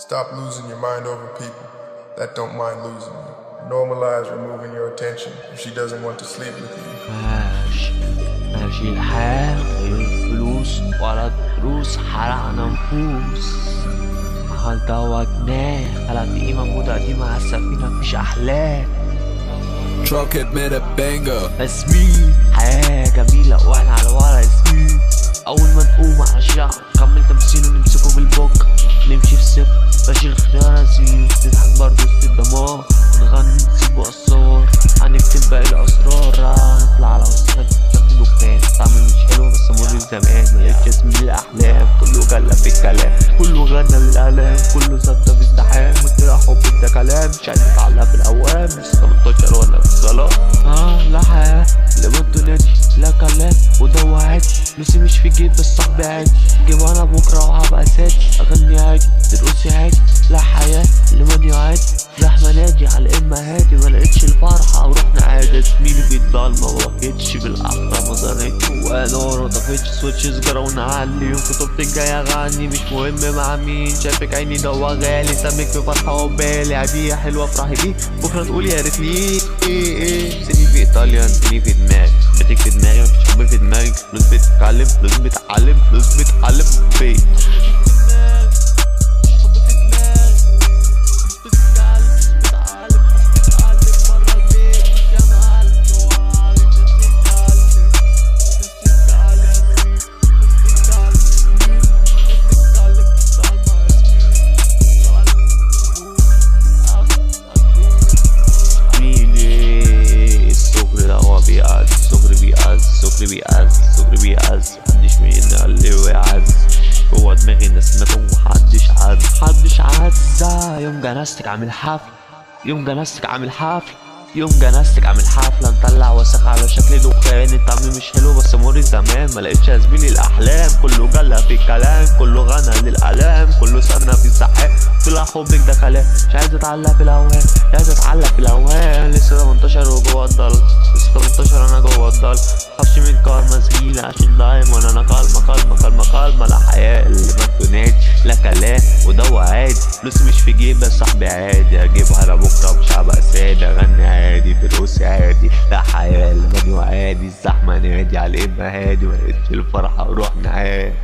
Stop losing your mind over people that don't mind losing you. Normalize removing your attention if she doesn't want to sleep with you. ماشي الحال غير الفلوس ولا الدروس، حرقنا نفوس هندوجناه، خلقت قيمة موضة قديمة عالسفينة مفيش أحلام. Truck it made a banger. اسمي حياة جميلة واحنا على ورا اسمي. أول ما نقوم على الشعب نكمل تمثيل ونمسكه بالبوك، نمشي في سب بشيل خيار أسير، نضحك برضه وسط الدمار، نغني نسيب أسرار، هنكتب باقي الأسرار، هنطلع على وسط دكان. طعمي مش حلو بس مر الزمان، ملقتش اسمي للأحلام، كله جلى في الكلام، كله غنى للآلام، كله ثابتة في ازدحام، وطلع حب ده كلام، مش عايز اتعلق في الأوام، لسه 18 ولا في الصلاة. لا حياة لمدة نادي، لا كلام وده وعد، فلوسي مش في جيب بس صاحبي عادي، جيب انا بكرة وهبقى سادي، اغني عادي ترقصي عادي، لا حياة لمن يعاد، زحمة نادي على الإما هادي، ملقتش الفرحة ورحنا عادي، زميلي في الضلمة مبكتش بالأحلى ما ظهرتش، وانا ورا مطفتش سويتش سجارة ونعلي، وخطوبتي الجاية أغني مش مهم مع مين، شافك عيني ده غالي، سمك في فرحة وبالي عادية حلوة افرحي بيه، بكرة تقول يا ريت ليه سني في إيطاليا سني في دماغي، بتك في دماغي مفيش حب في دماغي، فلوس بتتكلم فلوس بتعلم فلوس بتعلم بيت. السكر بيعز محدش منا اللي ويعز، جوا دماغي الناس ماتوا محدش عز. يوم جنازتك عامل حفل، يوم جنازتك عامل حفل، يوم جنازتك عامل حفلة، نطلع وسخ على شكل دخان، الطعم مش حلو بس مر الزمان، ملقتش يا زميلي الأحلام، كله جلى في الكلام، كله غنى للآلام، كله سنة في الزحام، طلع حبك ده كلام، مش عايز اتعلق في الأوهام، عايز اتعلق في الأوهام، لسه 18 وجوا الضل، لسه 18 أنا جوا الضل، مخافش من كارما زميلة عشان دايما أنا كلمة لا حياة اللي ما تنادي، لا كلام وده عادي، فلوسي مش في جيب بس صاحبي عادي، أجيبها أنا بكرة مش هبقى سادة، أغني عادي ترقصي عادي، لا حياة اللي عادي، الزحمة نادي على الإما هادي، ملقتش الفرحة ورحنا عادي.